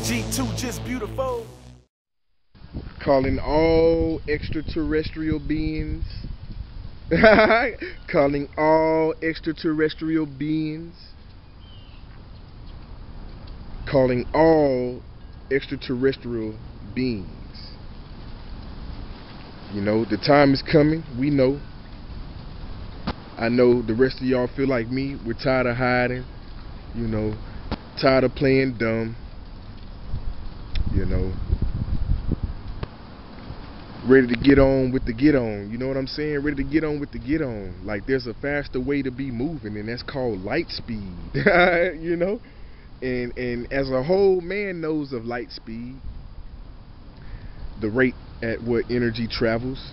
G2 just beautiful. Calling all extraterrestrial beings. Calling all extraterrestrial beings. Calling all extraterrestrial beings. You know, the time is coming. We know. I know the rest of y'all feel like me. We're tired of hiding. You know, tired of playing dumb. You know, ready to get on with the get on. You know what I'm saying? Ready to get on with the get on. Like, there's a faster way to be moving, and that's called light speed. You know? And as a whole man knows of light speed, the rate at what energy travels,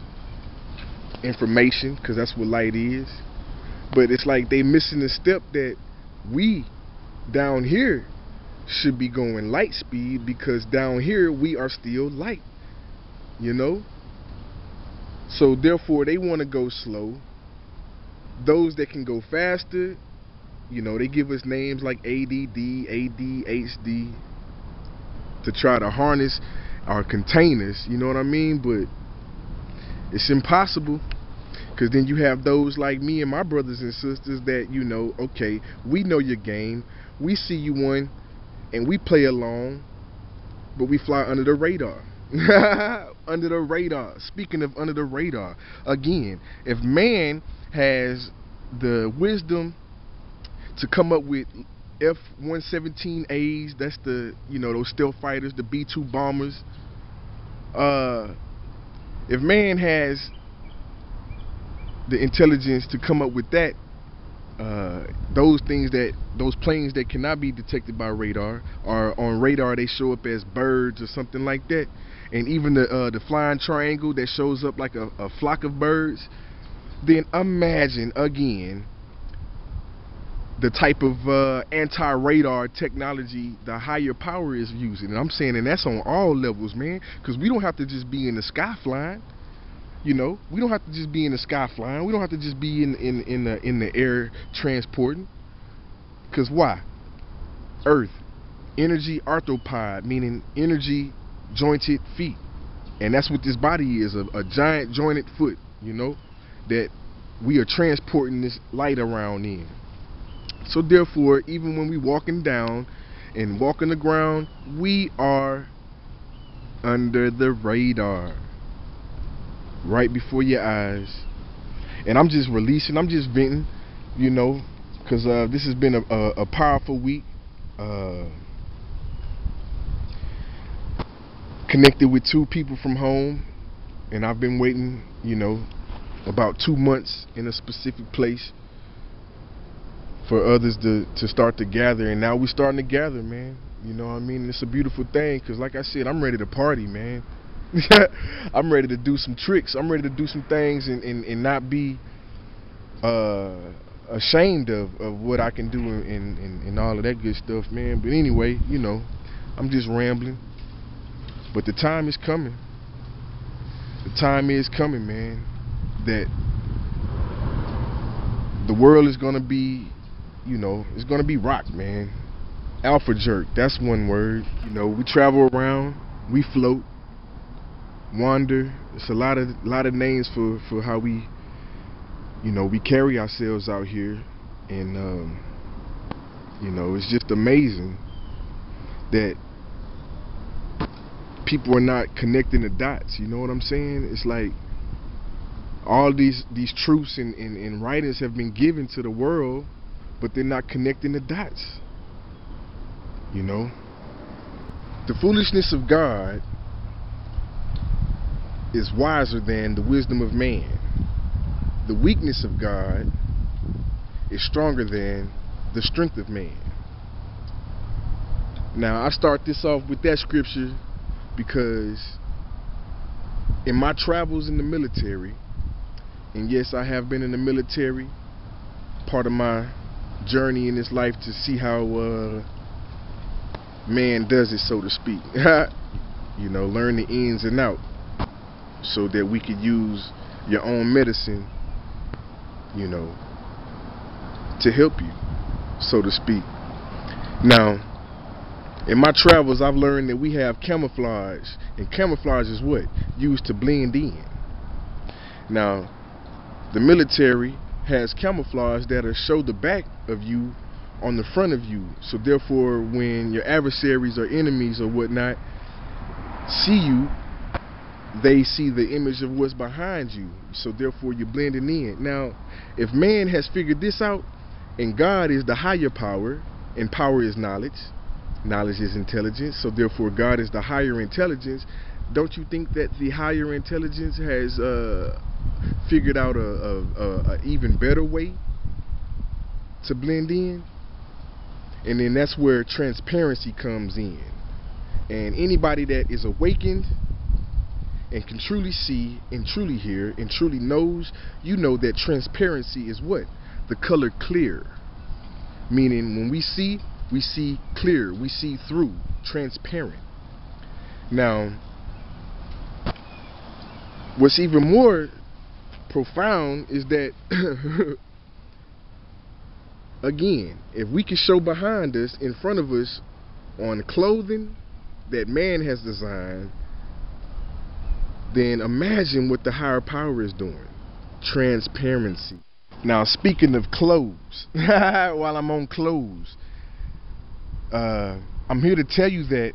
information, because that's what light is. But it's like they missing the step that we down here should be going light speed, because down here we are still light, you know. So therefore they want to go slow. Those that can go faster, you know, they give us names like ADD, ADHD to try to harness our containers, you know what I mean? But it's impossible, because then you have those like me and my brothers and sisters that, you know, okay, we know your game, we see you one, and we play along, but we fly under the radar. Under the radar. Speaking of under the radar, again, if man has the wisdom to come up with F-117As, that's the, you know, those stealth fighters, the B-2 bombers. If man has the intelligence to come up with that, those planes that cannot be detected by radar, or on radar they show up as birds or something like that, and even the flying triangle that shows up like a flock of birds, then imagine again the type of anti-radar technology the higher power is using. And I'm saying, and that's on all levels, man, because we don't have to just be in the sky flying. You know, we don't have to just be in the sky flying. We don't have to just be in the air transporting. Because why? Earth, energy arthropod, meaning energy jointed feet. And that's what this body is, a giant jointed foot, you know, that we are transporting this light around in. So therefore, even when we walking down and walking the ground, we are under the radar, right before your eyes. And I'm just releasing, I'm just venting, you know, because this has been a powerful week. Connected with 2 people from home, and I've been waiting, you know, about 2 months in a specific place for others to start to gather, and now we're starting to gather, man. You know what I mean? It's a beautiful thing, because like I said, I'm ready to party, man. I'm ready to do some tricks. I'm ready to do some things and not be ashamed of what I can do and all of that good stuff, man. But anyway, you know, I'm just rambling. But the time is coming. The time is coming, man, that the world is gonna be, you know, it's gonna be rocked, man. Alpha jerk, that's one word. You know, we travel around, we float, wander. It's a lot of names for how we, you know, we carry ourselves out here. And you know, it's just amazing that people are not connecting the dots. You know what I'm saying? It's like all these truths and writings have been given to the world, but they're not connecting the dots. You know, the foolishness of God is wiser than the wisdom of man. The weakness of God is stronger than the strength of man. Now, I start this off with that scripture because in my travels in the military, and yes, I have been in the military, part of my journey in this life to see how man does it, so to speak. You know, learn the ins and out so that we could use your own medicine, you know, to help you, so to speak. Now, In my travels, I've learned that we have camouflage, and camouflage is what? Used to blend in. Now, the military has camouflage that'll show the back of you on the front of you. So therefore, when your adversaries or enemies or whatnot see you, they see the image of what's behind you. So therefore, you're blending in. Now, if man has figured this out, and God is the higher power, and power is knowledge, knowledge is intelligence, so therefore God is the higher intelligence, don't you think that the higher intelligence has figured out a even better way to blend in? And then that's where transparency comes in. And anybody that is awakened and can truly see and truly hear and truly knows, you know that transparency is what? The color clear. Meaning when we see clear, we see through, transparent. Now, what's even more profound is that again, if we can show behind us, in front of us, on clothing that man has designed, then imagine what the higher power is doing. Transparency. Now, speaking of clothes, while I'm on clothes, I'm here to tell you that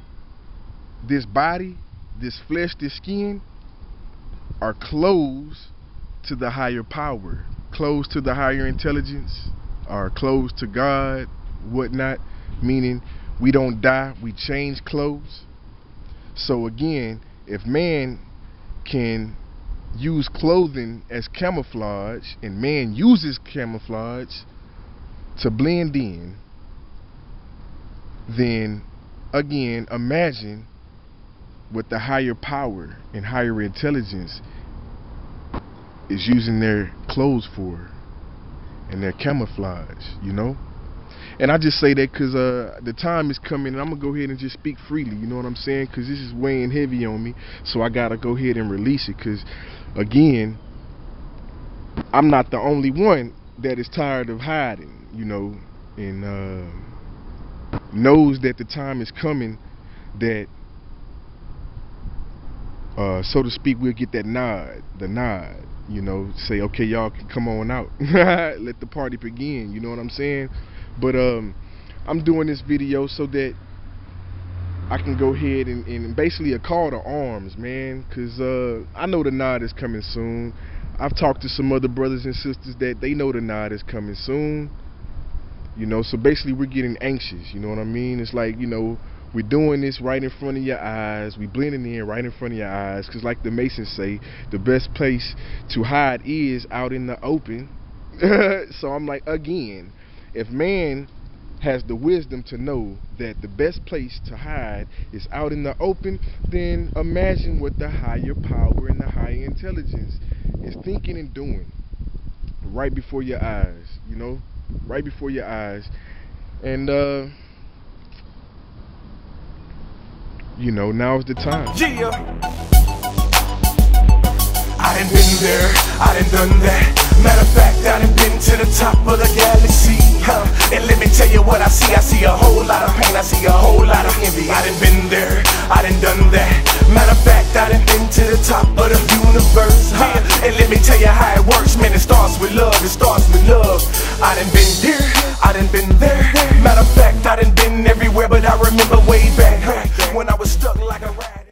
this body, this flesh, this skin, are closed to the higher power, closed to the higher intelligence, are closed to God, whatnot, meaning we don't die, we change clothes. So again, if man can use clothing as camouflage, and man uses camouflage to blend in, then again, imagine what the higher power and higher intelligence is using their clothes for and their camouflage, you know. And I just say that because the time is coming, and I'm gonna go ahead and just speak freely, you know what I'm saying, because this is weighing heavy on me, so I gotta go ahead and release it, because again, I'm not the only one that is tired of hiding, you know, and knows that the time is coming that so to speak, we'll get that the nod, you know, say, okay, y'all can come on out. Let the party begin, you know what I'm saying? But I'm doing this video so that I can go ahead and basically a call to arms, man, because I know the nod is coming soon. I've talked to some other brothers and sisters that they know the nod is coming soon, you know, so basically we're getting anxious, you know what I mean? It's like, you know, we're doing this right in front of your eyes. We blending in right in front of your eyes. Because like the Masons say, the best place to hide is out in the open. So I'm like, again, if man has the wisdom to know that the best place to hide is out in the open, then imagine what the higher power and the higher intelligence is thinking and doing right before your eyes, you know? Right before your eyes. And you know, now's the time. Yeah. I done been there, I done done that. Matter of fact, I done been to the top of the galaxy, And let me tell you what I see a whole